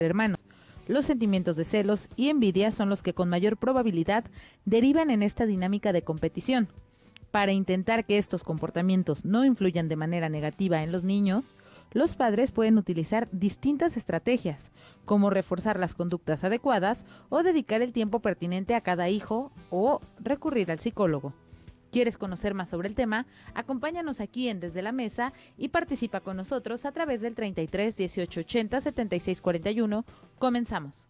hermanos. Los sentimientos de celos y envidia son los que con mayor probabilidad derivan en esta dinámica de competición. Para intentar que estos comportamientos no influyan de manera negativa en los niños, los padres pueden utilizar distintas estrategias, como reforzar las conductas adecuadas o dedicar el tiempo pertinente a cada hijo o recurrir al psicólogo. ¿Quieres conocer más sobre el tema? Acompáñanos aquí en Desde la Mesa y participa con nosotros a través del 33 18 80 76 41. Comenzamos.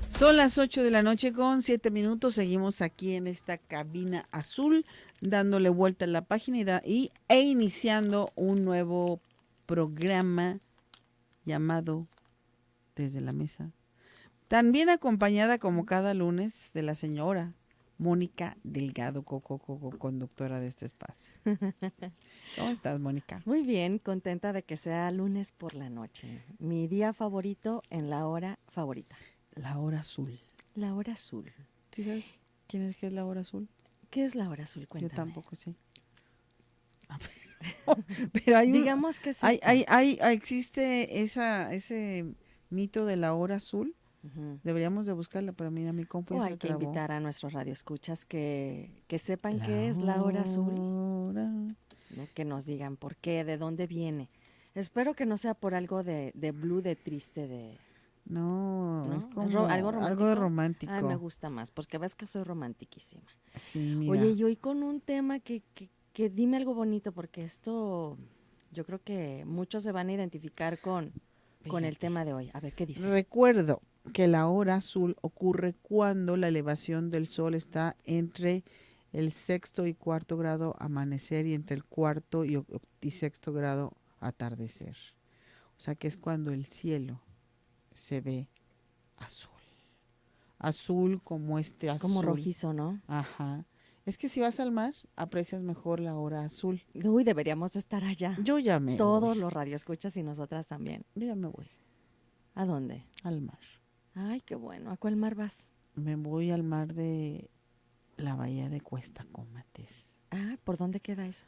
Son las 8 de la noche con 7 minutos. Seguimos aquí en esta cabina azul, dándole vuelta a la página e iniciando un nuevo programa llamado Desde la Mesa. También acompañada como cada lunes de la señora Mónica Delgado, conductora de este espacio. ¿Cómo estás, Mónica? Muy bien, contenta de que sea lunes por la noche. Mi día favorito en la hora favorita. La hora azul. La hora azul. ¿Sí sabes qué es la hora azul? ¿Qué es la hora azul? Cuéntame. Yo tampoco, sí. Pero hay digamos que es existe ese mito de la hora azul. Uh-huh. Deberíamos de buscarla, pero mira, mi compu ya se hay que trabó. invitar a nuestros radioescuchas que sepan qué es la hora azul. ¿No? Que nos digan por qué, de dónde viene. Espero que no sea por algo de blue, de triste, de... No, ¿no? es como algo de romántico. Ay, me gusta más, porque ves que soy romantiquísima. Sí, mira. Oye, y hoy con un tema que dime algo bonito, porque esto yo creo que muchos se van a identificar con el tema de hoy. A ver, ¿qué dice? Recuerdo que la hora azul ocurre cuando la elevación del sol está entre el sexto y cuarto grado amanecer y entre el cuarto y sexto grado atardecer. O sea que es cuando el cielo se ve azul. Azul como este azul. Como rojizo, ¿no? Ajá. Es que si vas al mar, aprecias mejor la hora azul. Uy, deberíamos estar allá. Yo ya me Todos voy. los radioescuchas y nosotras también. Yo ya me voy. ¿A dónde? Al mar. Ay, qué bueno. ¿A cuál mar vas? Me voy al mar de la bahía de Cuesta Cómates. Ah, ¿por dónde queda eso?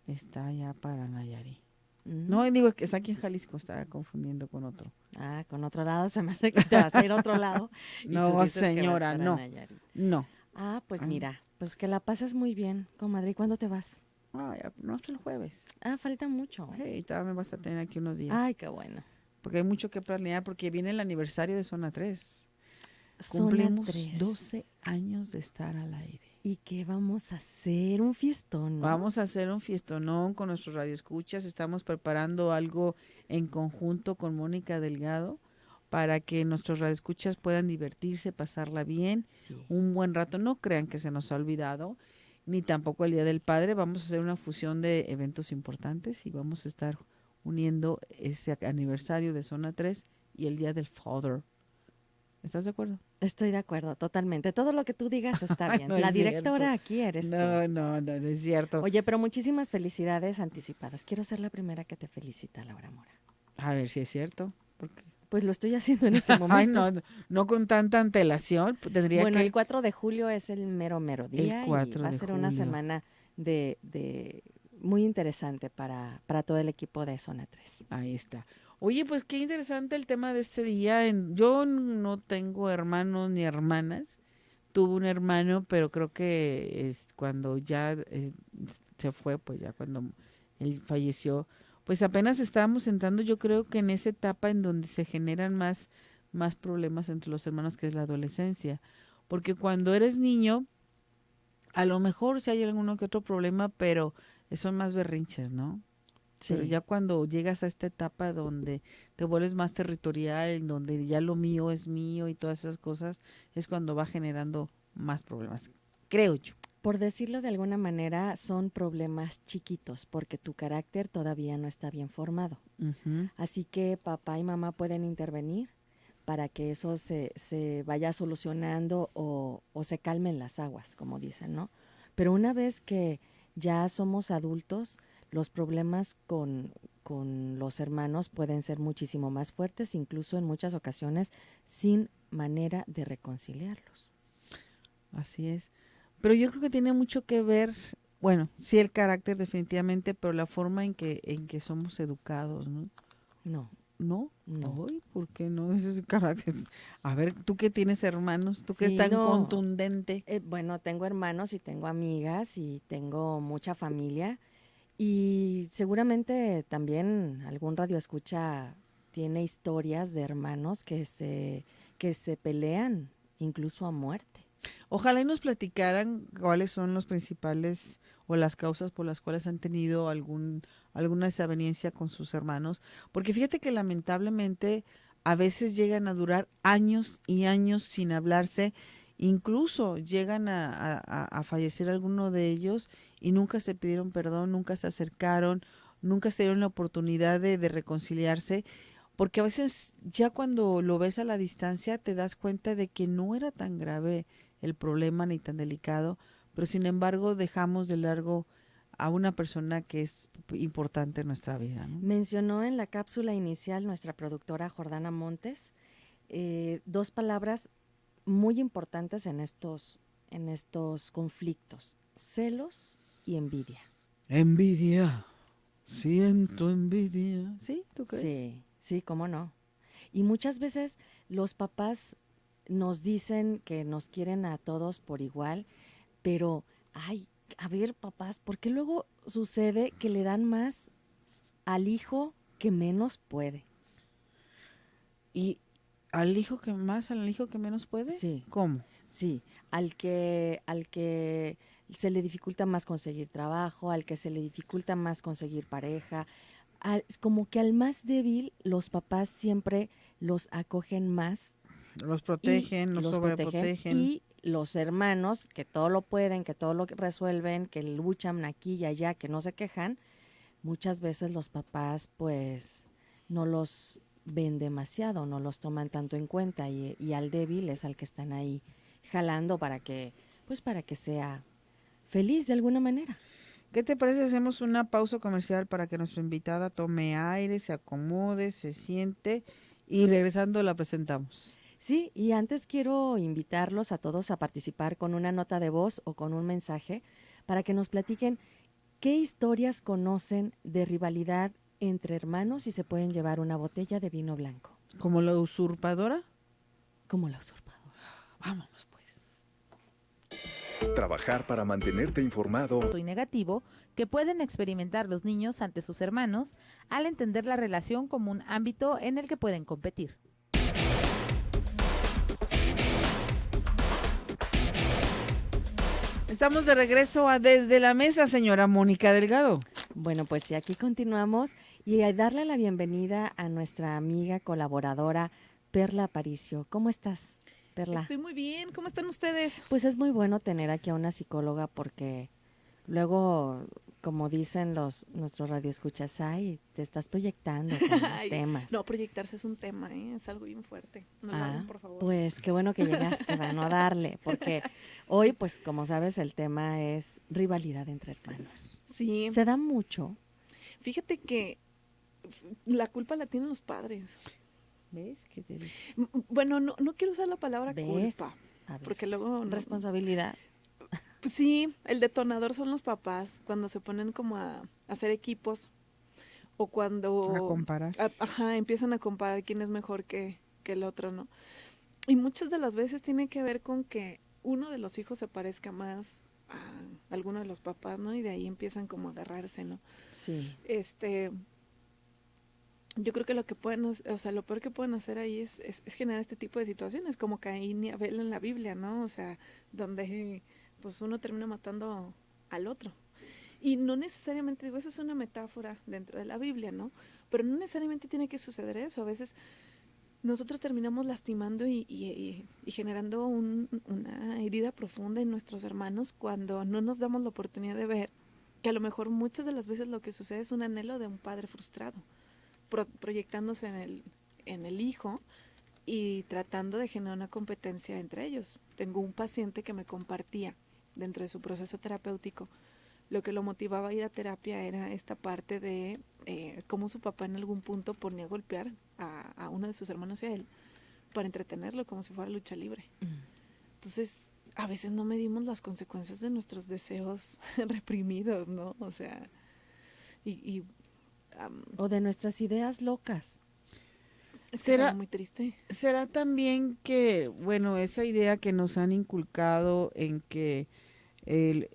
Está allá para Nayarit. No, digo que está aquí en Jalisco, estaba confundiendo con otro. Ah, con otro lado, se me hace que te vas a ir a otro lado. No, señora, no. No. Ah, pues mira, pues que la pases muy bien, comadre. ¿Y cuándo te vas? Ah, ya, no hasta el jueves. Ah, falta mucho. Hey, todavía me vas a tener aquí unos días. Ay, qué bueno. Porque hay mucho que planear, porque viene el aniversario de Zona 3. Cumplimos 12 años de estar al aire. ¿Y qué vamos a hacer? Un fiestón, ¿no? Vamos a hacer un fiestonón con nuestros radioescuchas. Estamos preparando algo en conjunto con Mónica Delgado para que nuestros radioescuchas puedan divertirse, pasarla bien, sí, un buen rato. No crean que se nos ha olvidado, ni tampoco el Día del Padre. Vamos a hacer una fusión de eventos importantes y vamos a estar uniendo ese aniversario de Zona 3 y el Día del Father. ¿Estás de acuerdo? Estoy de acuerdo, totalmente. Todo lo que tú digas está bien. No, la directora aquí eres tú. No es cierto. Oye, pero muchísimas felicidades anticipadas. Quiero ser la primera que te felicita, Laura Mora. A ver si es cierto. Porque... Pues lo estoy haciendo en este momento. Ay, no con tanta antelación. Bueno, el 4 de julio es el mero día y va a ser una semana de muy interesante para todo el equipo de Zona 3. Ahí está. Oye, pues qué interesante el tema de este día. Yo no tengo hermanos ni hermanas. Tuve un hermano, pero creo que es cuando ya se fue, pues ya cuando él falleció, pues apenas estábamos entrando, yo creo que en esa etapa en donde se generan más problemas entre los hermanos, que es la adolescencia. Porque cuando eres niño, a lo mejor sí hay alguno que otro problema, pero son más berrinches, ¿no? Sí. Pero ya cuando llegas a esta etapa donde te vuelves más territorial, donde ya lo mío es mío y todas esas cosas, es cuando va generando más problemas, creo yo. Por decirlo de alguna manera, son problemas chiquitos porque tu carácter todavía no está bien formado. Uh-huh. Así que papá y mamá pueden intervenir para que eso se vaya solucionando o se calmen las aguas, como dicen, ¿no? Pero una vez que ya somos adultos, los problemas con los hermanos pueden ser muchísimo más fuertes, incluso en muchas ocasiones sin manera de reconciliarlos. Así es. Pero yo creo que tiene mucho que ver Bueno, sí el carácter definitivamente, pero la forma en que somos educados, ¿no? No, ¿No? no. Ay, ¿por qué no? Ese es el carácter. A ver, tú que tienes hermanos, tú que es Sí, tan no. contundente. Bueno, tengo hermanos y tengo amigas y tengo mucha familia y seguramente también algún radio escucha tiene historias de hermanos que se pelean incluso a muerte. Ojalá y nos platicaran cuáles son los principales o las causas por las cuales han tenido alguna desaveniencia con sus hermanos, porque fíjate que lamentablemente a veces llegan a durar años y años sin hablarse, incluso llegan a fallecer alguno de ellos y nunca se pidieron perdón, nunca se acercaron, nunca se dieron la oportunidad de reconciliarse, porque a veces ya cuando lo ves a la distancia te das cuenta de que no era tan grave el problema ni tan delicado, pero sin embargo dejamos de largo a una persona que es importante en nuestra vida, ¿no? Mencionó en la cápsula inicial nuestra productora Jordana Montes dos palabras muy importantes en estos conflictos, celos y envidia. Envidia, siento envidia. ¿Sí? ¿Tú crees? Sí, sí, cómo no. Y muchas veces los papás nos dicen que nos quieren a todos por igual, pero, ay, a ver, papás, ¿por qué luego sucede que le dan más al hijo que menos puede? ¿Y al hijo que menos puede? Sí, ¿Cómo? sí, al que se le dificulta más conseguir trabajo, al que se le dificulta más conseguir pareja, como que al más débil los papás siempre los acogen más Los y protegen, los los protegen sobreprotegen. y los hermanos que todo lo pueden, que todo lo resuelven, que luchan aquí y allá, que no se quejan, muchas veces los papás pues no los ven demasiado, no los toman tanto en cuenta y al débil es al que están ahí jalando para que sea feliz de alguna manera. ¿Qué te parece si hacemos una pausa comercial para que nuestra invitada tome aire, se acomode, se siente y regresando la presentamos? Sí, y antes quiero invitarlos a todos a participar con una nota de voz o con un mensaje para que nos platiquen qué historias conocen de rivalidad entre hermanos y se pueden llevar una botella de vino blanco, ¿Como la usurpadora? como la usurpadora. Vámonos pues. Trabajar para mantenerte informado. Y negativo que pueden experimentar los niños ante sus hermanos al entender la relación como un ámbito en el que pueden competir. Estamos de regreso a Desde la Mesa, señora Mónica Delgado. Bueno, pues sí, aquí continuamos y a darle la bienvenida a nuestra amiga colaboradora Perla Aparicio. ¿Cómo estás, Perla? Estoy muy bien, ¿cómo están ustedes? Pues es muy bueno tener aquí a una psicóloga porque luego, como dicen nuestros radioescuchas, ay, te estás proyectando con los Ay, temas. no, proyectarse es un tema, ¿eh? Es algo bien fuerte. No lo hagan, por favor. Pues qué bueno que llegaste, van a darle, porque hoy, pues como sabes, el tema es rivalidad entre hermanos. Sí, Se da mucho. fíjate que la culpa la tienen los padres. ¿Ves? ¿Qué te dije? Bueno, no quiero usar la palabra ¿Ves? culpa, A ver, porque luego... responsabilidad. Pues sí, el detonador son los papás, cuando se ponen como a hacer equipos o cuando... A comparar. Ajá, empiezan a comparar quién es mejor que el otro, ¿no? Y muchas de las veces tiene que ver con que uno de los hijos se parezca más a alguno de los papás, ¿no? Y de ahí empiezan como a agarrarse, ¿no? Sí. Yo creo que lo que pueden, o sea, lo peor que pueden hacer ahí es generar este tipo de situaciones, como Caín y Abel en la Biblia, ¿no? O sea, donde pues uno termina matando al otro. Y no necesariamente, digo, eso es una metáfora dentro de la Biblia, ¿no? Pero no necesariamente tiene que suceder eso. A veces nosotros terminamos lastimando y generando una herida profunda en nuestros hermanos cuando no nos damos la oportunidad de ver que a lo mejor muchas de las veces lo que sucede es un anhelo de un padre frustrado, proyectándose en el hijo y tratando de generar una competencia entre ellos. Tengo un paciente que me compartía dentro de su proceso terapéutico, lo que lo motivaba a ir a terapia era esta parte de cómo su papá en algún punto ponía a golpear a uno de sus hermanos y a él para entretenerlo como si fuera lucha libre. Entonces, a veces no medimos las consecuencias de nuestros deseos reprimidos, ¿no? O sea, y O de nuestras ideas locas. es que es algo ¿Será, muy triste. será también que, bueno, esa idea que nos han inculcado en que el,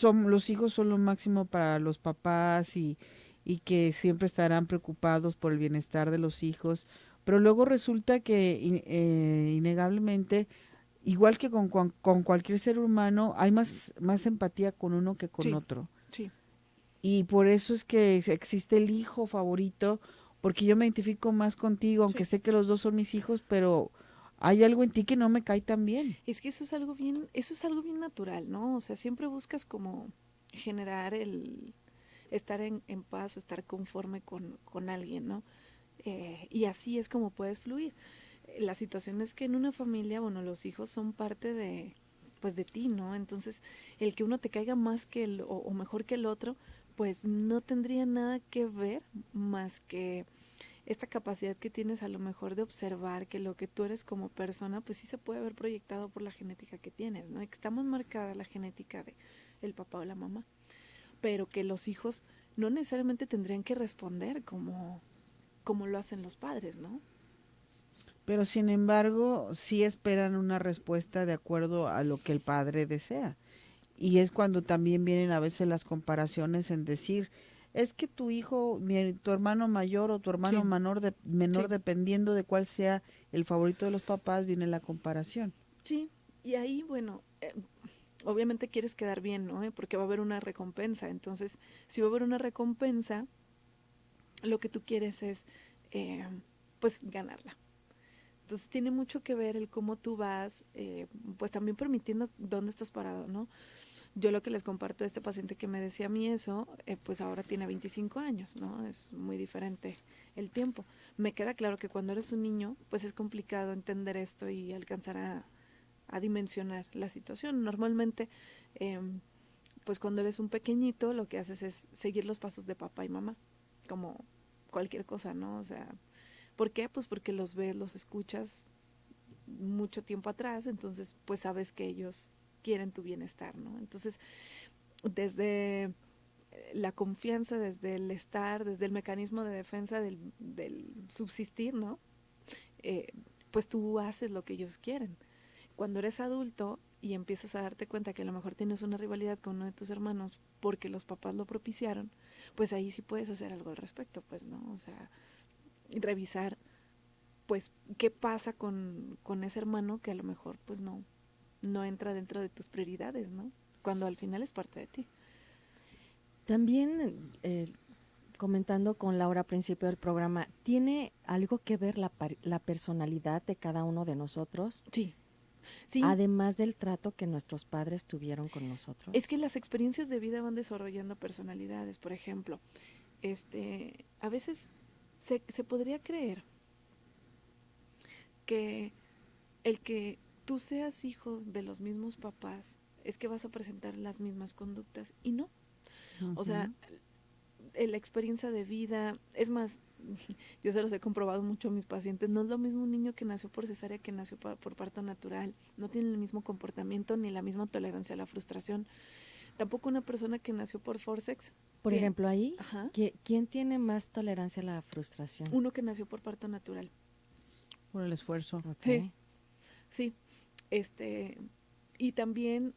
los hijos son lo máximo para los papás y que siempre estarán preocupados por el bienestar de los hijos, pero luego resulta que innegablemente, igual que con cualquier ser humano, hay más empatía con uno que con Sí, otro. sí, Y por eso es que existe el hijo favorito, porque yo me identifico más contigo, aunque sí. sé que los dos son mis hijos, pero hay algo en ti que no me cae tan bien. Es que eso es algo bien natural, ¿no? O sea, siempre buscas como generar el estar en paz o estar conforme con alguien, ¿no? Y así es como puedes fluir. La situación es que en una familia, bueno, los hijos son parte de, pues de ti, ¿no? Entonces, el que uno te caiga más que o mejor que el otro, pues no tendría nada que ver más que esta capacidad que tienes a lo mejor de observar que lo que tú eres como persona, pues sí se puede ver proyectado por la genética que tienes, ¿no? Y que estamos marcada la genética de el papá o la mamá, pero que los hijos no necesariamente tendrían que responder como lo hacen los padres, ¿no? Pero sin embargo, sí esperan una respuesta de acuerdo a lo que el padre desea. Y es cuando también vienen a veces las comparaciones en decir, es que tu hijo, tu hermano mayor o tu hermano Sí, menor, sí, dependiendo de cuál sea el favorito de los papás, viene la comparación. sí. Y ahí, bueno, obviamente quieres quedar bien, ¿no? Porque va a haber una recompensa. Entonces, si va a haber una recompensa, lo que tú quieres es, eh, pues, ganarla. Entonces tiene mucho que ver el cómo tú vas, pues también permitiendo dónde estás parado, ¿no? Yo lo que les comparto de este paciente que me decía a mí eso, pues ahora tiene 25 años, ¿no? Es muy diferente el tiempo. Me queda claro que cuando eres un niño, pues es complicado entender esto y alcanzar a dimensionar la situación. Normalmente, eh, pues cuando eres un pequeñito, lo que haces es seguir los pasos de papá y mamá, como cualquier cosa, ¿no? O sea, ¿por qué? Pues porque los ves, los escuchas mucho tiempo atrás, entonces pues sabes que ellos quieren tu bienestar, ¿no? Entonces, desde la confianza, desde el estar, desde el mecanismo de defensa del subsistir, ¿no? Eh, pues tú haces lo que ellos quieren. Cuando eres adulto y empiezas a darte cuenta que a lo mejor tienes una rivalidad con uno de tus hermanos porque los papás lo propiciaron, pues ahí sí puedes hacer algo al respecto, pues, ¿no? O sea, revisar pues qué pasa con ese hermano que a lo mejor pues no entra dentro de tus prioridades, ¿no? Cuando al final es parte de ti. También, comentando con Laura al principio del programa, ¿tiene algo que ver la personalidad de cada uno de nosotros? Sí, sí, Además del trato que nuestros padres tuvieron con nosotros. es que las experiencias de vida van desarrollando personalidades. Por ejemplo, a veces se podría creer que el que tú seas hijo de los mismos papás es que vas a presentar las mismas conductas y no. O sea, la experiencia de vida, es más, yo se los he comprobado mucho a mis pacientes, no es lo mismo un niño que nació por cesárea que nació por parto natural, no tiene el mismo comportamiento ni la misma tolerancia a la frustración, tampoco una persona que nació por forceps. Por que, ejemplo, ahí, ajá, ¿quién tiene más tolerancia a la frustración? uno que nació por parto natural. Por el esfuerzo. Ok. Sí, este, y también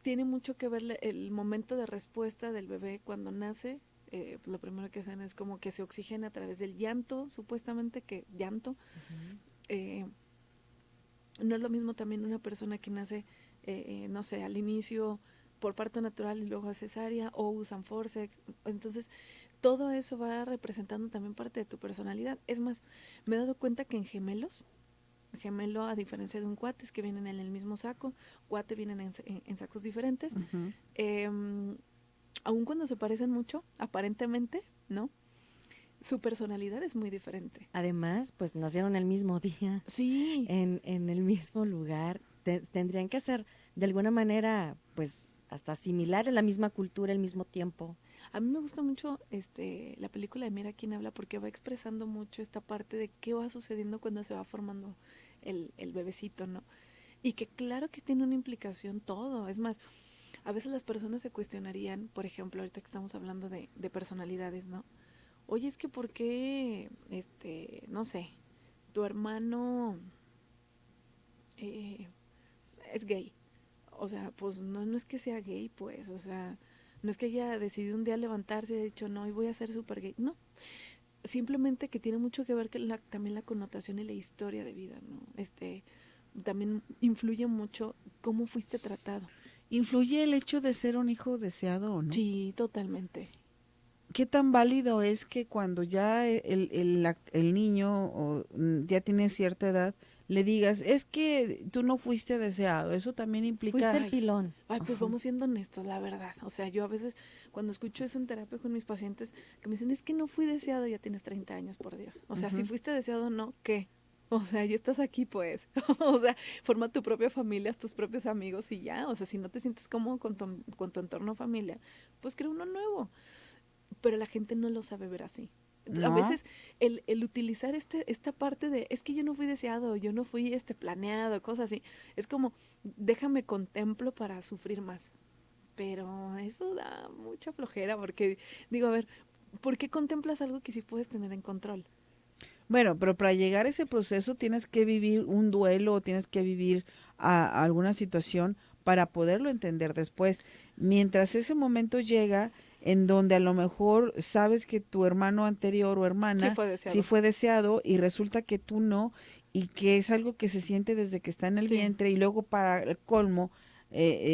tiene mucho que ver el momento de respuesta del bebé cuando nace. Lo primero que hacen es como que se oxigena a través del llanto, supuestamente que llanto. Eh, no es lo mismo también una persona que nace, no sé, al inicio por parto natural y luego a cesárea o usan forceps. Entonces, todo eso va representando también parte de tu personalidad. Es más, me he dado cuenta que en gemelos, gemelo a diferencia de un cuate, es que vienen en el mismo saco, cuate vienen en sacos diferentes, Ujú. aun cuando se parecen mucho, aparentemente, ¿no? Su personalidad es muy diferente. Además, pues nacieron el mismo día, Sí, en el mismo lugar. Tendrían que ser de alguna manera, pues hasta similares, la misma cultura, el mismo tiempo. a mí me gusta mucho la película de Mira quién habla porque va expresando mucho esta parte de qué va sucediendo cuando se va formando el bebecito, ¿no? Y que claro que tiene una implicación todo. Es más, a veces las personas se cuestionarían, por ejemplo, ahorita que estamos hablando de personalidades, ¿no? Oye, es que ¿por qué, no sé, tu hermano es gay? O sea, pues no es que sea gay, pues, o sea, no es que haya decidido un día levantarse y haya dicho, no, hoy voy a ser súper gay. No, simplemente que tiene mucho que ver que también la connotación y la historia de vida, ¿no? También influye mucho cómo fuiste tratado. ¿Influye el hecho de ser un hijo deseado o no? Sí, totalmente. ¿Qué tan válido es que cuando ya el niño ya tiene cierta edad, le digas, es que tú no fuiste deseado? Eso también implica... Fuiste el pilón. Ay, pues Ajá. vamos siendo honestos, la verdad. O sea, yo a veces cuando escucho eso en terapia con mis pacientes, que me dicen, es que no fui deseado, ya tienes 30 años, por Dios. O sea, si fuiste deseado o no, ¿qué? O sea, ya estás aquí, pues. O sea, forma tu propia familia, tus propios amigos y ya. O sea, si no te sientes cómodo con tu entorno familiar, pues crea uno nuevo. Pero la gente no lo sabe ver así. A ¿No? veces el utilizar esta parte de, es que yo no fui deseado, yo no fui planeado, cosas así, es como, déjame contemplo para sufrir más. Pero eso da mucha flojera porque, digo, a ver, ¿por qué contemplas algo que sí puedes tener en control? Bueno, pero para llegar a ese proceso tienes que vivir un duelo o tienes que vivir alguna situación para poderlo entender después. Mientras ese momento llega en donde a lo mejor sabes que tu hermano anterior o Sí hermana fue sí deseado. fue deseado y resulta que tú no y que es algo que se siente desde que está en el Sí. vientre y luego para el colmo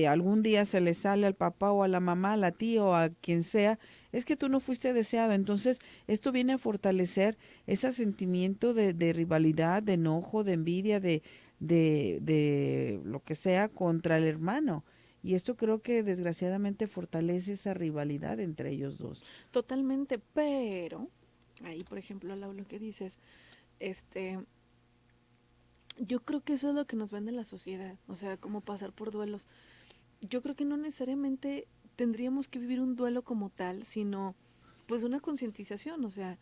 algún día se le sale al papá o a la mamá, a la tía o a quien sea, es que tú no fuiste deseado. Entonces esto viene a fortalecer ese sentimiento de rivalidad, de enojo, de envidia, de lo que sea contra el hermano. Y esto creo que desgraciadamente fortalece esa rivalidad entre ellos dos. Totalmente, pero ahí, por ejemplo, Lau, lo que dices, yo creo que eso es lo que nos vende la sociedad, o sea, como pasar por duelos. Yo creo que no necesariamente tendríamos que vivir un duelo como tal, sino pues una concientización, o sea,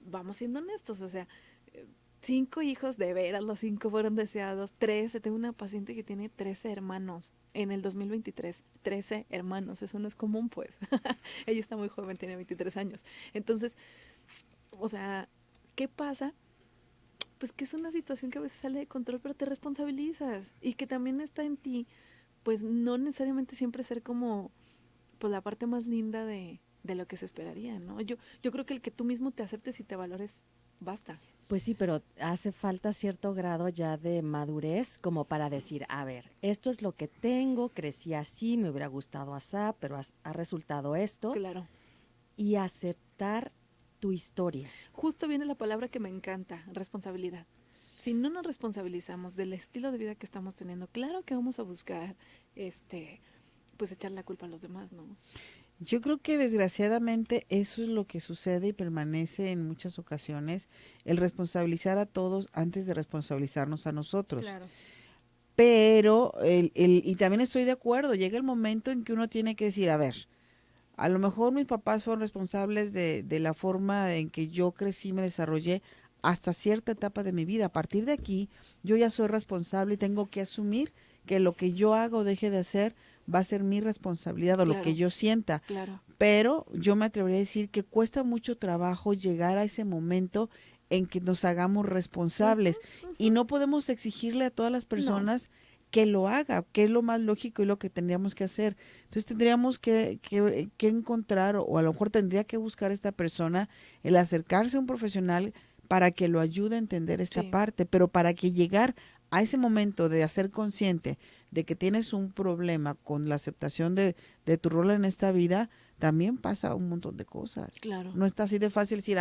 vamos siendo honestos, o sea, 5 hijos de veras, los 5 fueron deseados, 13, tengo una paciente que tiene 13 hermanos en el 2023, 13 hermanos, eso no es común pues, ella está muy joven, tiene 23 años, entonces, o sea, ¿qué pasa? Pues que es una situación que a veces sale de control, pero te responsabilizas y que también está en ti, pues no necesariamente siempre ser como pues la parte más linda de lo que se esperaría, ¿no? Yo creo que el que tú mismo te aceptes y te valores, basta. Pues sí, pero hace falta cierto grado ya de madurez como para decir, a ver, esto es lo que tengo, crecí así, me hubiera gustado así, pero ha resultado esto, Claro. y aceptar tu historia. Justo viene la palabra que me encanta, responsabilidad. Si no nos responsabilizamos del estilo de vida que estamos teniendo, claro que vamos a buscar, pues echar la culpa a los demás, ¿no? Yo creo que desgraciadamente eso es lo que sucede y permanece en muchas ocasiones, el responsabilizar a todos antes de responsabilizarnos a nosotros. Claro. Pero, y también estoy de acuerdo, llega el momento en que uno tiene que decir, a ver, a lo mejor mis papás fueron responsables de la forma en que yo crecí, me desarrollé hasta cierta etapa de mi vida. A partir de aquí, yo ya soy responsable y tengo que asumir que lo que yo haga o deje de hacer va a ser mi responsabilidad o lo que Claro. yo sienta. Claro. Pero yo me atrevería a decir que cuesta mucho trabajo llegar a ese momento en que nos hagamos responsables y no podemos exigirle a todas las personas que lo haga, que es lo más lógico y lo que tendríamos que hacer. Entonces tendríamos que encontrar o a lo mejor tendría que buscar esta persona el acercarse a un profesional para que lo ayude a entender esta Sí. parte, pero para que llegar a ese momento de hacer consciente de que tienes un problema con la aceptación de tu rol en esta vida, también pasa un montón de cosas. Claro. No está así de fácil decir,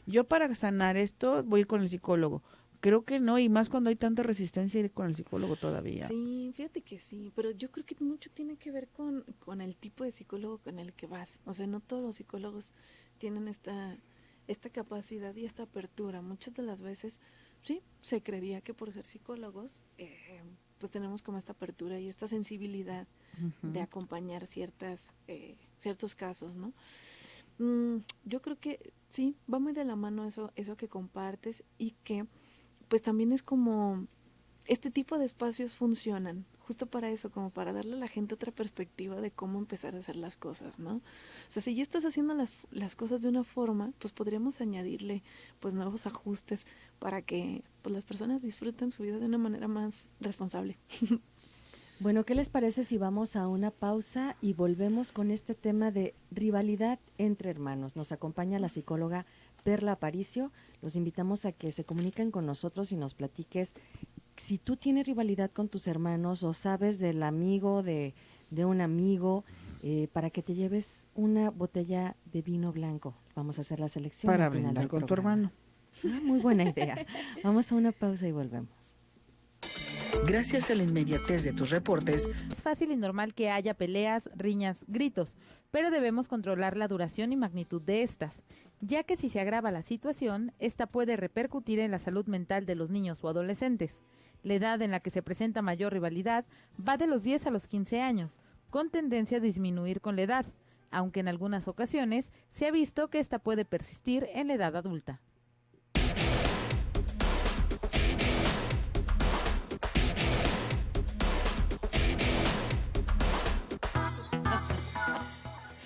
yo para sanar esto voy a ir con el psicólogo. Creo que no, y más cuando hay tanta resistencia a ir con el psicólogo todavía. Sí, fíjate que sí, pero yo creo que mucho tiene que ver con el tipo de psicólogo con el que vas. O sea, no todos los psicólogos tienen esta capacidad y esta apertura. Muchas de las veces, sí, se creería que por ser psicólogos, pues tenemos como esta apertura y esta sensibilidad de acompañar ciertos casos, ¿no? Yo creo que sí, va muy de la mano eso que compartes y que pues también es como este tipo de espacios funcionan justo para eso, como para darle a la gente otra perspectiva de cómo empezar a hacer las cosas, ¿no? O sea, si ya estás haciendo las cosas de una forma, pues podríamos añadirle pues nuevos ajustes para que pues las personas disfruten su vida de una manera más responsable. Bueno, ¿qué les parece si vamos a una pausa y volvemos con este tema de rivalidad entre hermanos? Nos acompaña la psicóloga Perla Aparicio. Los invitamos a que se comuniquen con nosotros y nos platiques si tú tienes rivalidad con tus hermanos o sabes del amigo de un amigo, para que te lleves una botella de vino blanco. Vamos a hacer la selección Para al final brindar del con tu programa. hermano. Muy buena idea. Vamos a una pausa y volvemos. Gracias a la inmediatez de tus reportes, Es fácil y normal que haya peleas, riñas, gritos, pero debemos controlar la duración y magnitud de estas, ya que si se agrava la situación, esta puede repercutir en la salud mental de los niños o adolescentes. La edad en la que se presenta mayor rivalidad va de los 10 a los 15 años, con tendencia a disminuir con la edad, aunque en algunas ocasiones se ha visto que esta puede persistir en la edad adulta.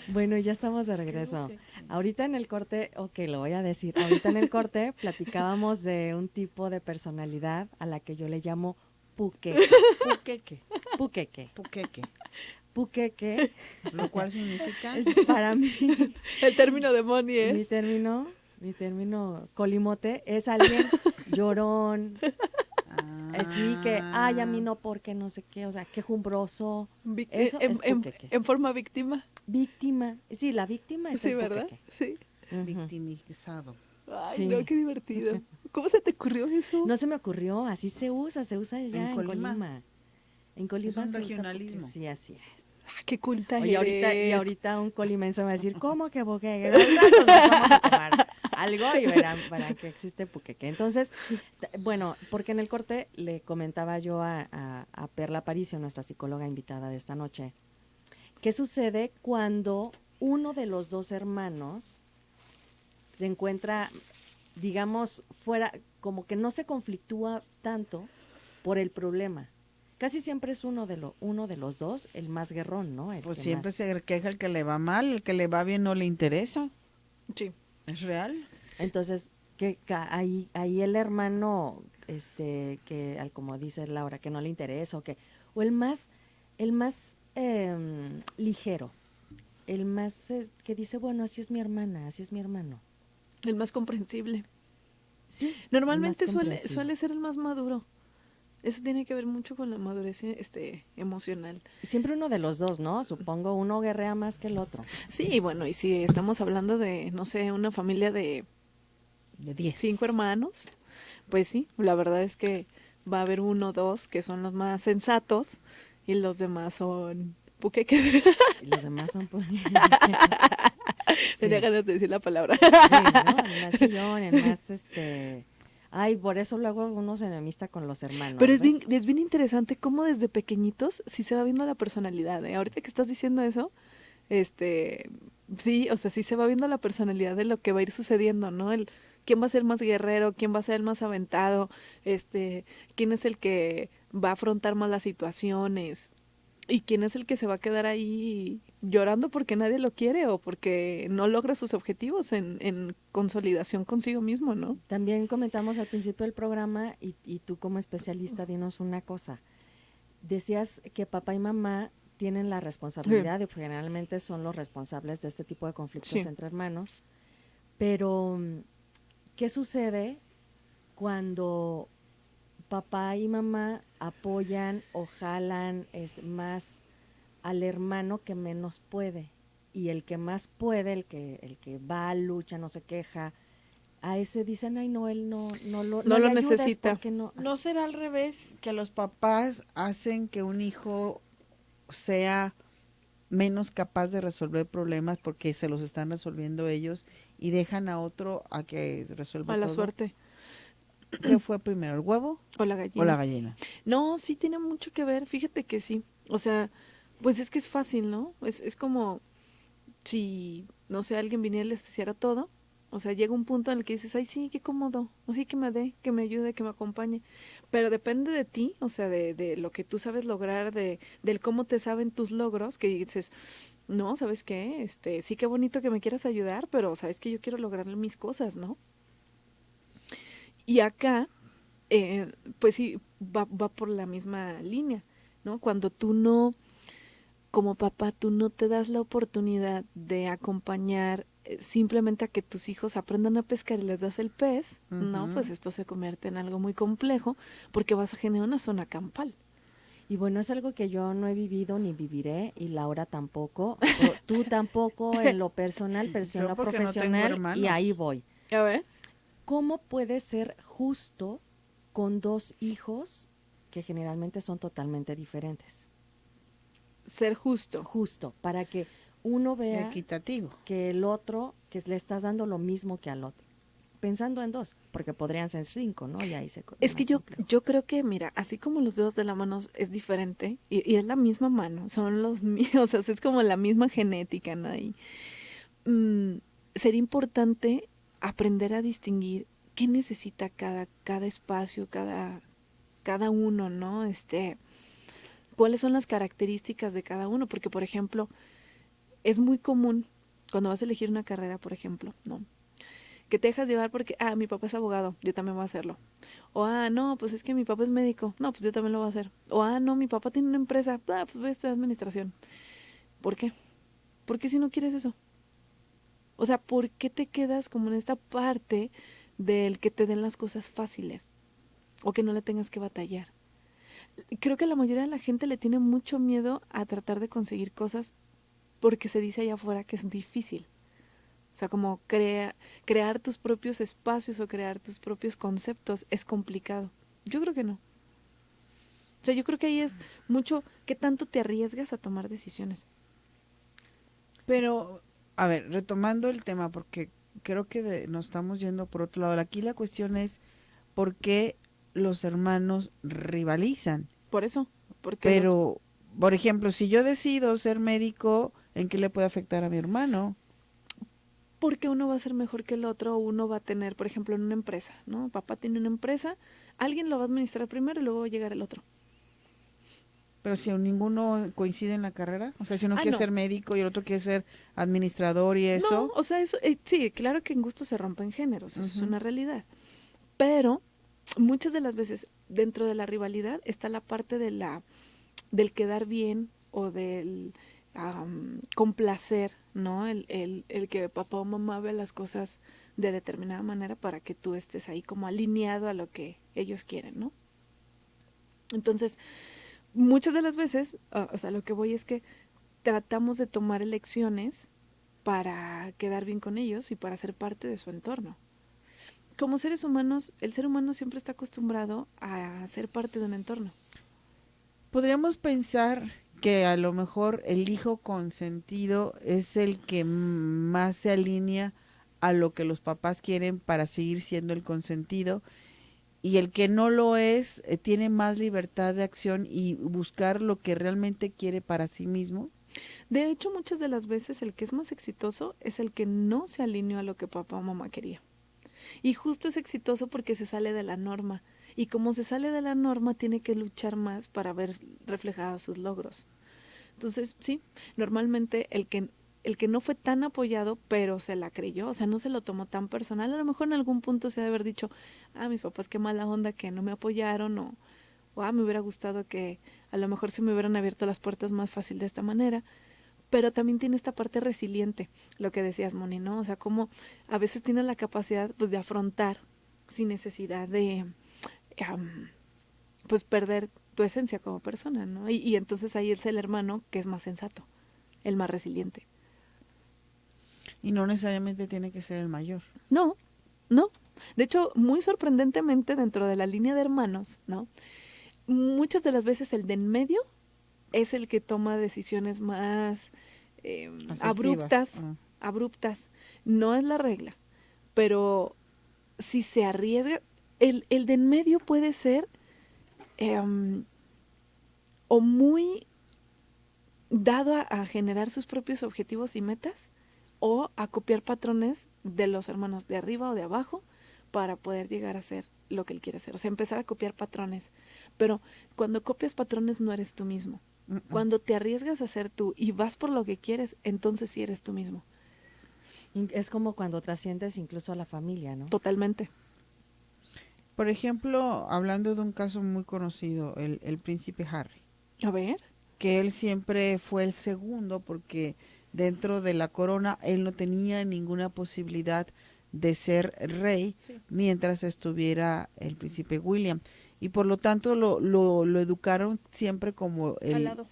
Bueno, ya estamos de regreso. Ahorita en el corte, lo voy a decir, ahorita en el corte platicábamos de un tipo de personalidad a la que yo le llamo puqueque. Puqueque. Puqueque. Puqueque. Puqueque Lo cual significa... es para mí, El término de Moni es... mi término colimote es alguien llorón, así que, ay, a mí no, porque no sé qué, o sea, quejumbroso. Eso es puqueque. en forma víctima. Víctima, sí, la víctima es Sí, el ¿verdad? puqueque. Sí. Ujú. Victimizado. Ay, Sí. no, qué divertido. ¿Cómo se te ocurrió eso? No se me ocurrió, así se usa ya en Colima. Colima. En Colima Es un se usa regionalismo. puqueque. Sí, así es. Ah, qué culta Oye, eres. ahorita un colimense va a decir, ¿cómo que puqueque? Ahorita nos vamos a tomar algo y verán para que existe puqueque. Entonces, bueno, porque en el corte le comentaba yo a Perla Aparicio, nuestra psicóloga invitada de esta noche, ¿qué sucede cuando uno de los dos hermanos se encuentra, digamos, fuera, como que no se conflictúa tanto por el problema? Casi siempre es uno de los dos el más guerrón, ¿no? El Pues que siempre más- se queja el que le va mal, el que le va bien no le interesa. Sí. ¿Es real? Entonces, ahí el hermano, que como dice Laura, que no le interesa, o el más ligero, el más que dice, bueno, así es mi hermana, así es mi hermano. El más comprensible. Sí. Normalmente el más comprensible. suele ser el más maduro. Eso tiene que ver mucho con la madurez emocional. Siempre uno de los dos, ¿no? Supongo uno guerrea más que el otro. Sí, bueno, y si estamos hablando de, no sé, una familia de De 10. 5 hermanos, pues sí, la verdad es que va a haber 1 o 2 que son los más sensatos y los demás son puqueques. Y los demás son... Tenía ganas de decir la palabra. Sí, ¿no? El más chillón, el más Ay, por eso luego uno se enemista con los hermanos. Pero es ¿ves? bien interesante cómo desde pequeñitos sí se va viendo la personalidad, ¿eh? Ahorita que estás diciendo eso, sí, o sea, sí se va viendo la personalidad de lo que va a ir sucediendo, ¿no? Quién va a ser más guerrero, quién va a ser el más aventado, quién es el que va a afrontar más las situaciones y quién es el que se va a quedar ahí llorando porque nadie lo quiere o porque no logra sus objetivos en consolidación consigo mismo, ¿no? También comentamos al principio del programa, y tú como especialista, dinos una cosa. Decías que papá y mamá tienen la responsabilidad, y generalmente son los responsables de este tipo de conflictos Sí. entre hermanos, pero ¿qué sucede cuando papá y mamá apoyan o jalan más al hermano que menos puede? Y el que más puede, el que va, lucha, no se queja, a ese dicen, ay, no, él no No le lo ayudes necesita. porque no. ¿No será al revés que los papás hacen que un hijo sea menos capaz de resolver problemas porque se los están resolviendo ellos y dejan a otro a que resuelva A la todo? suerte. ¿Qué fue primero, el huevo O la gallina. o la gallina? No, sí tiene mucho que ver, fíjate que sí. O sea, pues es que es fácil, ¿no? Es como si, no sé, alguien viniera y les hiciera todo O sea, llega un punto en el que dices, ay, sí, qué cómodo, así que me dé, que me ayude, que me acompañe. Pero depende de ti, o sea, de lo que tú sabes lograr, del cómo te saben tus logros, que dices, no, ¿sabes qué? Sí, qué bonito que me quieras ayudar, pero sabes que yo quiero lograr mis cosas, ¿no? Y acá, pues sí, va por la misma línea, ¿no? Cuando tú no, como papá, tú no te das la oportunidad de acompañar simplemente a que tus hijos aprendan a pescar y les das el pez, ¿no? Pues esto se convierte en algo muy complejo porque vas a generar una zona campal. Y bueno, es algo que yo no he vivido ni viviré, y Laura tampoco, tú tampoco en lo personal, pero sí en Yo lo porque no tengo profesional, y hermanos. ahí voy. A ver. ¿Cómo puedes ser justo con dos hijos que generalmente son totalmente diferentes? Ser justo. Justo, para que uno vea Equitativo. que el otro, que le estás dando lo mismo que al otro. Pensando en dos, porque podrían ser 5, ¿no? Y ahí se Es que yo creo que, mira, así como los dedos de la mano es diferente, y es la misma mano, son los míos, o sea, es como la misma genética, ¿no? Y, sería importante aprender a distinguir qué necesita cada espacio, cada uno, ¿no? Cuáles son las características de cada uno, porque, por ejemplo, es muy común cuando vas a elegir una carrera, por ejemplo, ¿no? Que te dejas llevar porque, mi papá es abogado, yo también voy a hacerlo. O, no, pues es que mi papá es médico, no, pues yo también lo voy a hacer. O, no, mi papá tiene una empresa, pues voy a estudiar administración. ¿Por qué? ¿Por qué si no quieres eso? O sea, ¿por qué te quedas como en esta parte del que te den las cosas fáciles o que no le tengas que batallar? Creo que la mayoría de la gente le tiene mucho miedo a tratar de conseguir cosas porque se dice allá afuera que es difícil. O sea, como crear tus propios espacios o crear tus propios conceptos es complicado. Yo creo que no. O sea, yo creo que ahí es mucho qué tanto te arriesgas a tomar decisiones. Pero, a ver, retomando el tema, porque creo que nos estamos yendo por otro lado. Aquí la cuestión es por qué los hermanos rivalizan. Por eso. Pero, por ejemplo, si yo decido ser médico, ¿en qué le puede afectar a mi hermano? Porque uno va a ser mejor que el otro, uno va a tener, por ejemplo, en una empresa, ¿no? Papá tiene una empresa, alguien lo va a administrar primero y luego va a llegar el otro. Pero si ninguno coincide en la carrera, o sea, si uno quiere no. ser médico y el otro quiere ser administrador y eso. No, o sea, eso, sí, claro que en gusto se rompen géneros, eso es una realidad. Pero muchas de las veces dentro de la rivalidad está la parte del quedar bien o del complacer, ¿no? El que papá o mamá vea las cosas de determinada manera para que tú estés ahí como alineado a lo que ellos quieren, ¿no? Entonces, muchas de las veces, o sea, lo que voy es que tratamos de tomar elecciones para quedar bien con ellos y para ser parte de su entorno. Como seres humanos, el ser humano siempre está acostumbrado a ser parte de un entorno. Podríamos pensar que a lo mejor el hijo consentido es el que más se alinea a lo que los papás quieren para seguir siendo el consentido, y el que no lo es tiene más libertad de acción y buscar lo que realmente quiere para sí mismo. De hecho, muchas de las veces el que es más exitoso es el que no se alineó a lo que papá o mamá quería. Y justo es exitoso porque se sale de la norma. Y como se sale de la norma, tiene que luchar más para ver reflejados sus logros. Entonces, sí, normalmente el que no fue tan apoyado, pero se la creyó, o sea, no se lo tomó tan personal. A lo mejor en algún punto se ha de haber dicho, mis papás qué mala onda que no me apoyaron, o me hubiera gustado que a lo mejor se me hubieran abierto las puertas más fácil de esta manera. Pero también tiene esta parte resiliente, lo que decías, Moni, ¿no? O sea, como a veces tiene la capacidad, pues, de afrontar sin necesidad de, pues, perder tu esencia como persona, ¿no? Y entonces ahí es el hermano que es más sensato, el más resiliente. Y no necesariamente tiene que ser el mayor. No. De hecho, muy sorprendentemente dentro de la línea de hermanos, ¿no? Muchas de las veces el de en medio es el que toma decisiones más abruptas. No es la regla, pero si se arriesga, el de en medio puede ser o muy dado a generar sus propios objetivos y metas, o a copiar patrones de los hermanos de arriba o de abajo para poder llegar a ser lo que él quiere hacer. O sea, empezar a copiar patrones. Pero cuando copias patrones no eres tú mismo. Cuando te arriesgas a ser tú y vas por lo que quieres, entonces sí eres tú mismo. Es como cuando trasciendes incluso a la familia, ¿no? Totalmente. Por ejemplo, hablando de un caso muy conocido, el príncipe Harry, A ver. que él siempre fue el segundo porque dentro de la corona él no tenía ninguna posibilidad de ser rey mientras estuviera el príncipe William, y por lo tanto lo educaron siempre como Al lado.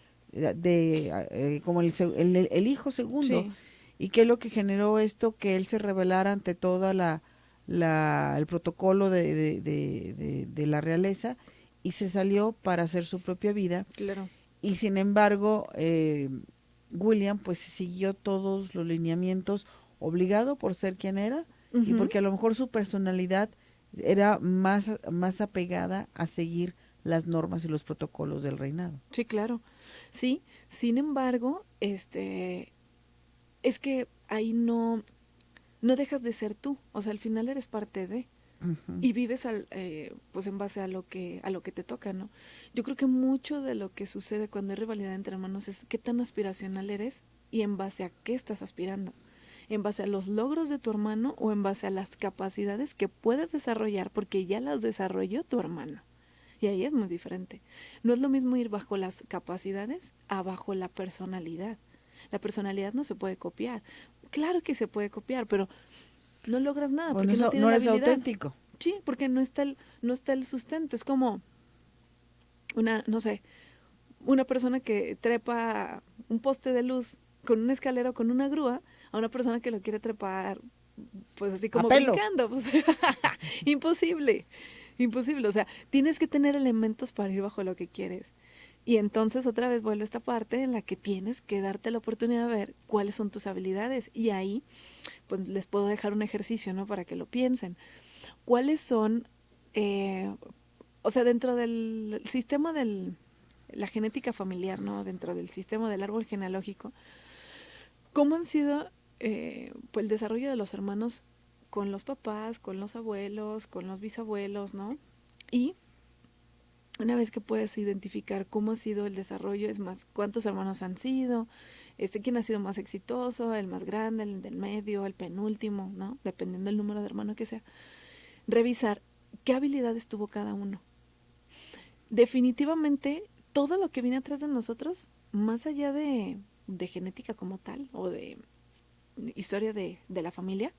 como el hijo segundo. Sí. ¿Y qué es lo que generó esto? Que él se rebelara ante toda el protocolo de la realeza y se salió para hacer su propia vida. Claro. Y sin embargo, William pues siguió todos los lineamientos, obligado por ser quien era y porque a lo mejor su personalidad era más apegada a seguir las normas y los protocolos del reinado. Sí, claro. Sí, sin embargo, es que ahí no dejas de ser tú. O sea, al final eres parte de y vives pues en base a lo que te toca, ¿no? Yo creo que mucho de lo que sucede cuando hay rivalidad entre hermanos es qué tan aspiracional eres y en base a qué estás aspirando. En base a los logros de tu hermano o en base a las capacidades que puedes desarrollar porque ya las desarrolló tu hermano. Y ahí es muy diferente. No es lo mismo ir bajo las capacidades a bajo la personalidad. La personalidad no se puede copiar. Claro que se puede copiar, pero no logras nada Bueno, porque no tienes no la eres habilidad. auténtico. Sí, porque no está el sustento. Es como una persona que trepa un poste de luz con una escalera o con una grúa a una persona que lo quiere trepar pues así como brincando. Pues, imposible. O sea, tienes que tener elementos para ir bajo lo que quieres. Y entonces otra vez vuelve esta parte en la que tienes que darte la oportunidad de ver cuáles son tus habilidades. Y ahí, pues les puedo dejar un ejercicio, ¿no? Para que lo piensen. ¿Cuáles son, o sea, dentro del sistema la genética familiar, ¿no? Dentro del sistema del árbol genealógico, ¿cómo han sido pues el desarrollo de los hermanos con los papás, con los abuelos, con los bisabuelos, ¿no? Y una vez que puedes identificar cómo ha sido el desarrollo, es más, cuántos hermanos han sido, quién ha sido más exitoso, el más grande, el del medio, el penúltimo, ¿no? Dependiendo del número de hermanos que sea. Revisar qué habilidades tuvo cada uno. Definitivamente, todo lo que viene atrás de nosotros, más allá de genética como tal, o de historia de la familia,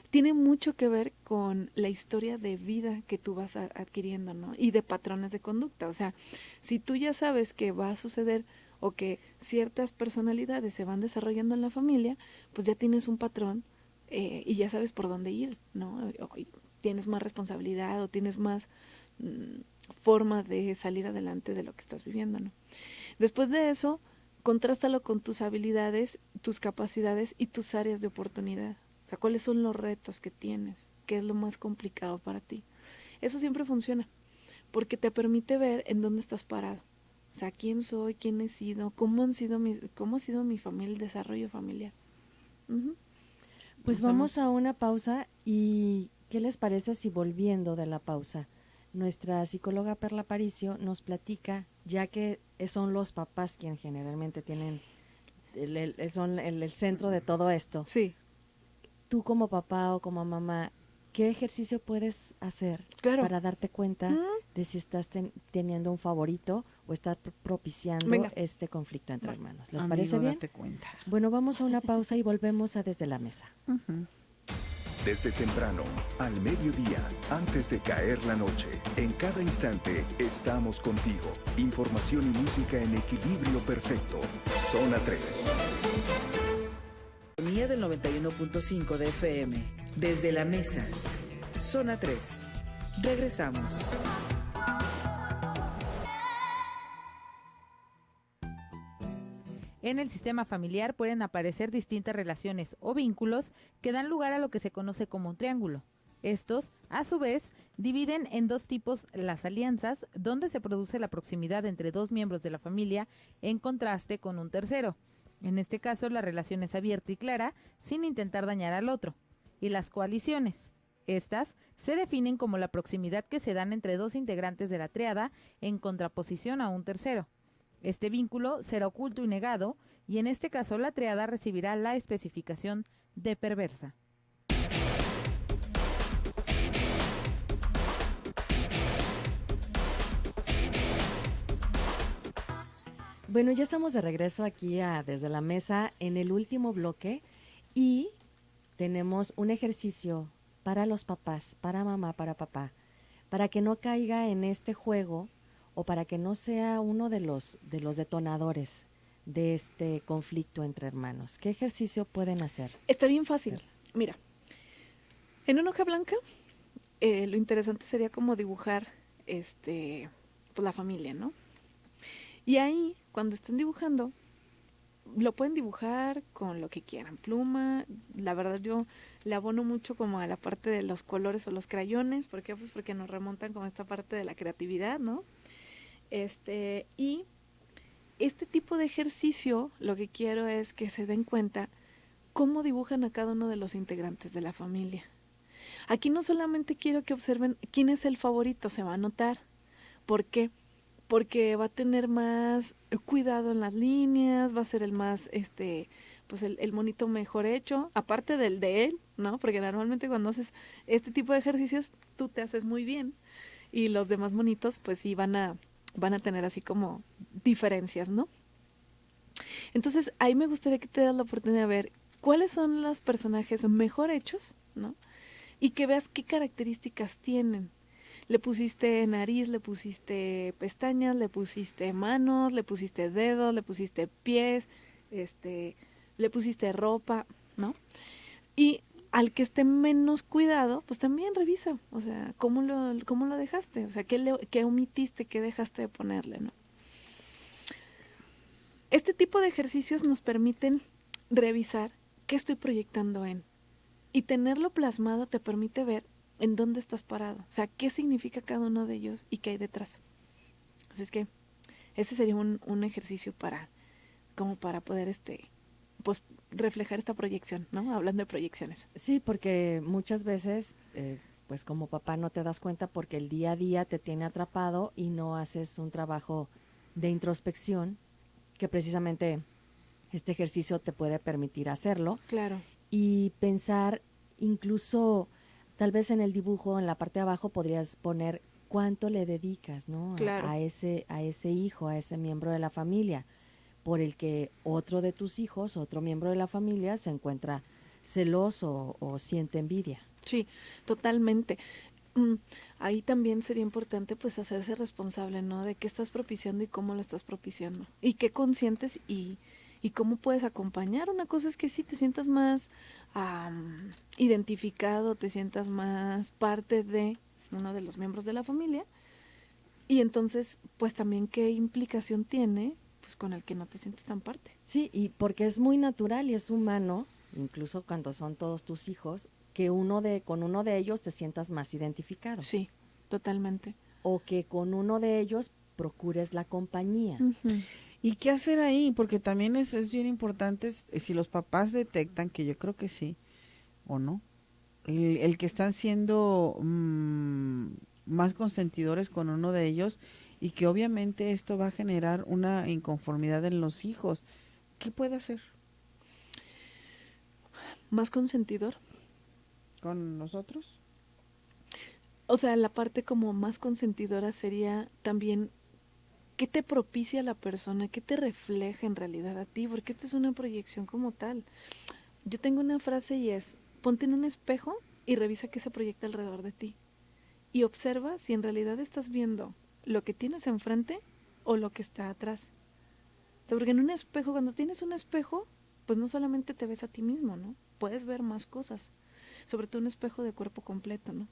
tiene mucho que ver con la historia de vida que tú vas adquiriendo, ¿no? Y de patrones de conducta. O sea, si tú ya sabes que va a suceder o que ciertas personalidades se van desarrollando en la familia, pues ya tienes un patrón y ya sabes por dónde ir, ¿no? Tienes más responsabilidad o tienes más forma de salir adelante de lo que estás viviendo, ¿no? Después de eso, contrástalo con tus habilidades, tus capacidades y tus áreas de oportunidad. O sea, ¿cuáles son los retos que tienes? ¿Qué es lo más complicado para ti? Eso siempre funciona, porque te permite ver en dónde estás parado. O sea, quién soy, quién he sido, cómo ha sido mi familia, el desarrollo familiar. Pues vamos a una pausa y ¿qué les parece si volviendo de la pausa, nuestra psicóloga Perla Paricio nos platica, ya que son los papás quienes generalmente tienen son el centro de todo esto? Sí. Tú como papá o como mamá, ¿qué ejercicio puedes hacer para darte cuenta de si estás teniendo un favorito o estás propiciando este conflicto entre hermanos? ¿Les parece bien? Date cuenta. Bueno, vamos a una pausa y volvemos a Desde la Mesa. Desde temprano, al mediodía, antes de caer la noche, en cada instante estamos contigo. Información y música en equilibrio perfecto. Zona 3. Sintonía del 91.5 de FM. Desde la Mesa. Zona 3. Regresamos. En el sistema familiar pueden aparecer distintas relaciones o vínculos que dan lugar a lo que se conoce como un triángulo. Estos, a su vez, dividen en dos tipos las alianzas, donde se produce la proximidad entre dos miembros de la familia en contraste con un tercero. En este caso, la relación es abierta y clara, sin intentar dañar al otro. Y las coaliciones. Estas se definen como la proximidad que se dan entre dos integrantes de la tríada en contraposición a un tercero. Este vínculo será oculto y negado, y en este caso la tríada recibirá la especificación de perversa. Bueno, ya estamos de regreso aquí Desde la Mesa en el último bloque y tenemos un ejercicio para los papás, para mamá, para papá, para que no caiga en este juego o para que no sea uno de los detonadores de este conflicto entre hermanos. ¿Qué ejercicio pueden hacer? Está bien fácil. Mira, en una hoja blanca lo interesante sería como dibujar pues la familia, ¿no? Y ahí, cuando estén dibujando, lo pueden dibujar con lo que quieran, pluma. La verdad yo le abono mucho como a la parte de los colores o los crayones. ¿Por qué? Pues porque nos remontan como esta parte de la creatividad, ¿no? Y este tipo de ejercicio, lo que quiero es que se den cuenta cómo dibujan a cada uno de los integrantes de la familia. Aquí no solamente quiero que observen quién es el favorito, se va a notar. ¿Por qué? Porque va a tener más cuidado en las líneas, va a ser el más, pues el monito mejor hecho, aparte del de él, ¿no? Porque normalmente cuando haces este tipo de ejercicios, tú te haces muy bien y los demás monitos, pues sí, van a tener así como diferencias, ¿no? Entonces, ahí me gustaría que te das la oportunidad de ver cuáles son los personajes mejor hechos, ¿no? Y que veas qué características tienen. Le pusiste nariz, le pusiste pestañas, le pusiste manos, le pusiste dedos, le pusiste pies, le pusiste ropa, ¿no? Y al que esté menos cuidado, pues también revisa, o sea, cómo lo dejaste, o sea, qué omitiste, qué dejaste de ponerle, ¿no? Este tipo de ejercicios nos permiten revisar qué estoy proyectando y tenerlo plasmado te permite ver en dónde estás parado, o sea, qué significa cada uno de ellos y qué hay detrás. Así es que ese sería un ejercicio para poder pues reflejar esta proyección, ¿no? Hablando de proyecciones. Sí, porque muchas veces, pues como papá no te das cuenta porque el día a día te tiene atrapado y no haces un trabajo de introspección que precisamente este ejercicio te puede permitir hacerlo. Claro. Y pensar incluso, tal vez en el dibujo, en la parte de abajo, podrías poner cuánto le dedicas, ¿no? Claro. A ese hijo, a ese miembro de la familia, por el que otro de tus hijos, otro miembro de la familia, se encuentra celoso o siente envidia. Sí, totalmente. Ahí también sería importante pues hacerse responsable, ¿no? De qué estás propiciando y cómo lo estás propiciando. Y qué consientes y cómo puedes acompañar. Una cosa es que sí te sientas más identificado, te sientas más parte de uno de los miembros de la familia. Y entonces, pues también qué implicación tiene pues con el que no te sientes tan parte. Sí, y porque es muy natural y es humano, incluso cuando son todos tus hijos, que con uno de ellos te sientas más identificado. Sí, totalmente. O que con uno de ellos procures la compañía. Uh-huh. ¿Y qué hacer ahí? Porque también es bien importante si los papás detectan, que yo creo que sí, o no, el que están siendo más consentidores con uno de ellos y que obviamente esto va a generar una inconformidad en los hijos. ¿Qué puede hacer? ¿Más consentidor? ¿Con nosotros? O sea, la parte como más consentidora sería también qué te propicia la persona, qué te refleja en realidad a ti, porque esto es una proyección como tal. Yo tengo una frase y es, ponte en un espejo y revisa qué se proyecta alrededor de ti. Y observa si en realidad estás viendo lo que tienes enfrente o lo que está atrás. O sea, porque en un espejo, cuando tienes un espejo, pues no solamente te ves a ti mismo, ¿no? Puedes ver más cosas. Sobre todo un espejo de cuerpo completo, ¿no?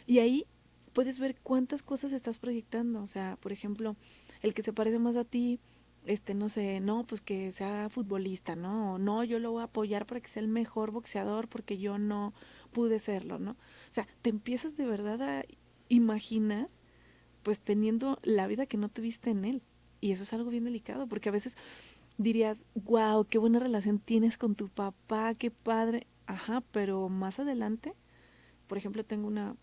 Y ahí puedes ver cuántas cosas estás proyectando. O sea, por ejemplo, el que se parece más a ti, no sé, no, pues que sea futbolista, ¿no? O no, yo lo voy a apoyar para que sea el mejor boxeador porque yo no pude serlo, ¿no? O sea, te empiezas de verdad a imaginar, pues teniendo la vida que no tuviste en él. Y eso es algo bien delicado, porque a veces dirías, wow, qué buena relación tienes con tu papá, qué padre. Ajá, pero más adelante, por ejemplo, tengo una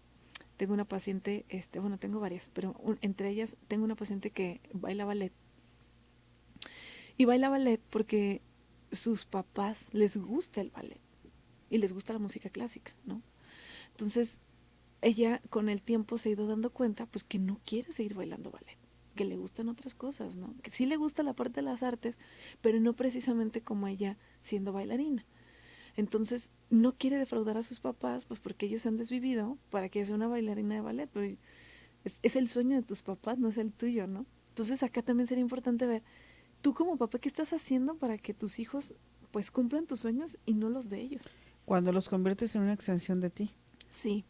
paciente, bueno, tengo varias, pero entre ellas tengo una paciente que baila ballet. Y baila ballet porque sus papás les gusta el ballet y les gusta la música clásica, ¿no? Entonces, ella con el tiempo se ha ido dando cuenta, pues, que no quiere seguir bailando ballet, que le gustan otras cosas, ¿no? Que sí le gusta la parte de las artes, pero no precisamente como ella siendo bailarina. Entonces, no quiere defraudar a sus papás, pues porque ellos se han desvivido para que sea una bailarina de ballet, pero es el sueño de tus papás, no es el tuyo, ¿no? Entonces, acá también sería importante ver, tú como papá, ¿qué estás haciendo para que tus hijos, pues, cumplan tus sueños y no los de ellos? Cuando los conviertes en una extensión de ti, Sí,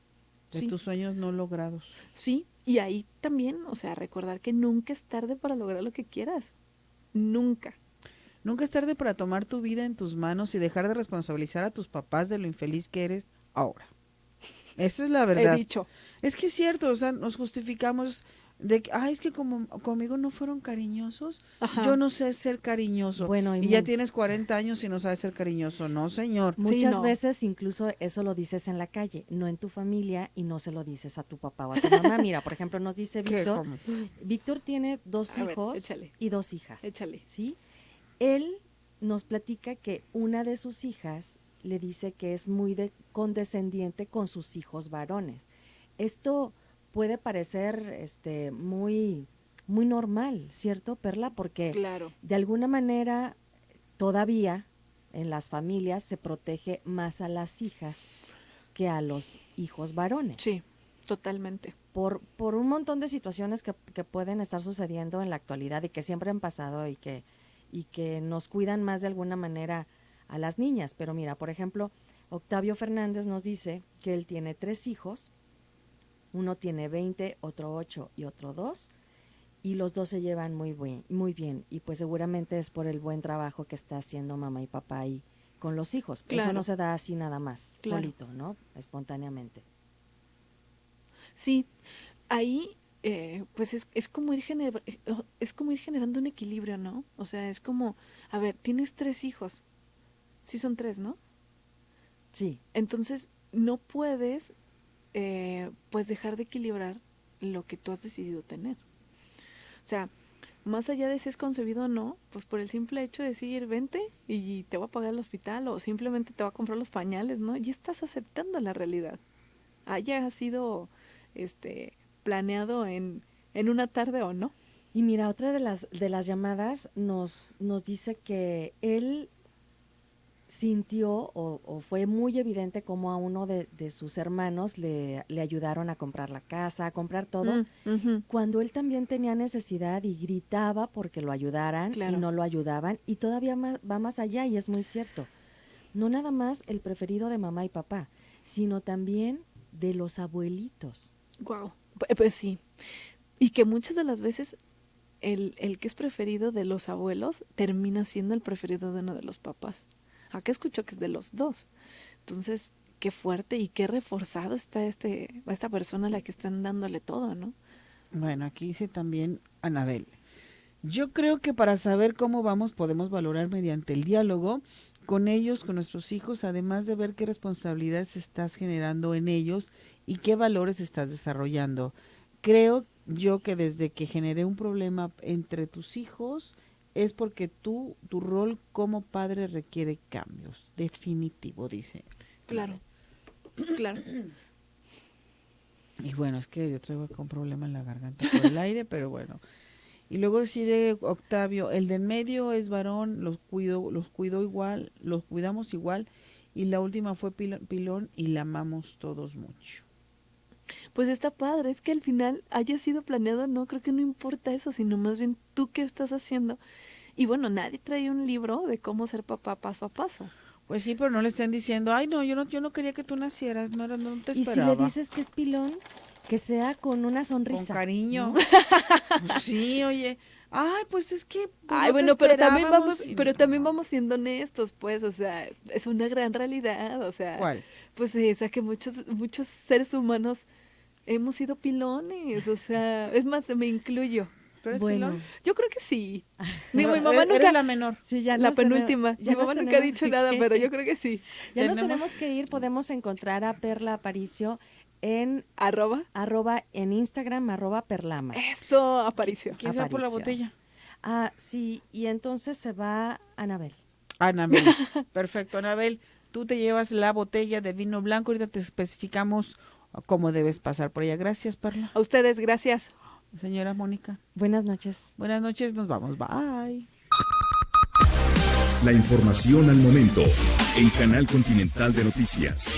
de sí, tus sueños no logrados. sí. Y ahí también, o sea, recordar que nunca es tarde para lograr lo que quieras. Nunca. Nunca es tarde para tomar tu vida en tus manos y dejar de responsabilizar a tus papás de lo infeliz que eres ahora. Esa es la verdad. He dicho. Es que es cierto, o sea, nos justificamos de que, es que como conmigo no fueron cariñosos, Ajá. yo no sé ser cariñoso. Bueno, y ya tienes 40 años y no sabes ser cariñoso. No, señor. Muchas no. veces incluso eso lo dices en la calle, no en tu familia, y no se lo dices a tu papá o a tu mamá. Mira, por ejemplo, nos dice ¿Qué? Víctor, ¿Cómo? Víctor tiene 2 A ver, hijos échale. y 2 hijas. Échale. ¿Sí? Él nos platica que una de sus hijas le dice que es muy condescendiente con sus hijos varones. Esto puede parecer muy normal, ¿cierto, Perla? Porque Claro. de alguna manera todavía en las familias se protege más a las hijas que a los hijos varones. Sí, totalmente. Por un montón de situaciones que pueden estar sucediendo en la actualidad y que siempre han pasado y que nos cuidan más de alguna manera a las niñas. Pero mira, por ejemplo, Octavio Fernández nos dice que él tiene 3 hijos, uno tiene 20, otro 8 y otro 2, y los 2 se llevan muy bien, y pues seguramente es por el buen trabajo que está haciendo mamá y papá ahí con los hijos. Claro. Eso no se da así nada más, Claro. solito, ¿no? Espontáneamente. Sí, ahí pues es como ir generando un equilibrio, ¿no? O sea, es como, a ver, tienes 3 hijos, sí son 3, ¿no? Sí. Entonces, no puedes pues dejar de equilibrar lo que tú has decidido tener. O sea, más allá de si es concebido o no, pues por el simple hecho de decir, vente y te voy a pagar el hospital o simplemente te voy a comprar los pañales, ¿no? Ya estás aceptando la realidad. Haya sido planeado en una tarde o no. Y mira, otra de las llamadas nos dice que él sintió o fue muy evidente como a uno de sus hermanos le ayudaron a comprar la casa, a comprar todo, cuando él también tenía necesidad y gritaba porque lo ayudaran. Claro. Y no lo ayudaban, y todavía va más allá, y es muy cierto. No nada más el preferido de mamá y papá, sino también de los abuelitos. Wow. Pues sí. Y que muchas de las veces el que es preferido de los abuelos termina siendo el preferido de uno de los papás. Acá escucho que es de los 2. Entonces, qué fuerte y qué reforzado está esta persona a la que están dándole todo, ¿no? Bueno, aquí dice también Anabel. Yo creo que para saber cómo vamos podemos valorar mediante el diálogo con ellos, con nuestros hijos, además de ver qué responsabilidades estás generando en ellos y qué valores estás desarrollando. Creo yo que desde que generé un problema entre tus hijos es porque tu rol como padre requiere cambios. Definitivo, dice. Claro. Claro. Y bueno, es que yo traigo acá un problema en la garganta por el aire, pero bueno. Y luego decide Octavio, el de en medio es varón, los cuidó igual, los cuidamos igual, y la última fue pilón y la amamos todos mucho. Pues está padre, es que al final haya sido planeado, no, creo que no importa eso, sino más bien tú qué estás haciendo. Y bueno, nadie trae un libro de cómo ser papá paso a paso. Pues sí, pero no le estén diciendo, ay no, yo no quería que tú nacieras, no te esperaba. Y si le dices que es pilón, que sea con una sonrisa. Con cariño. Pues sí, oye. Ay, pues es que Ay, no bueno, te pero también vamos siendo honestos, pues, o sea, es una gran realidad, o sea, ¿Cuál? pues esa que muchos seres humanos hemos sido pilones, o sea, es más, me incluyo. ¿Pero es Bueno, pilón? Yo creo que sí. Digo, mi mamá Eres nunca... la menor. sí, ya La nos tenemos- penúltima. ya Mi nos mamá nunca ha tenemos dicho que- nada, pero yo creo que sí. Ya nos tenemos- tenemos que ir, podemos encontrar a Perla Aparicio en @ en Instagram, @perlama. Eso, Aparicio. ¿Quién sea por la Aparicio. botella? Ah, sí, y entonces se va Anabel. Anabel. Perfecto, Anabel. Tú te llevas la botella de vino blanco. Ahorita te especificamos cómo debes pasar por ella. Gracias, Perla. A ustedes, gracias. Señora Mónica. Buenas noches. Buenas noches, nos vamos. Bye. La información al momento en Canal Continental de Noticias.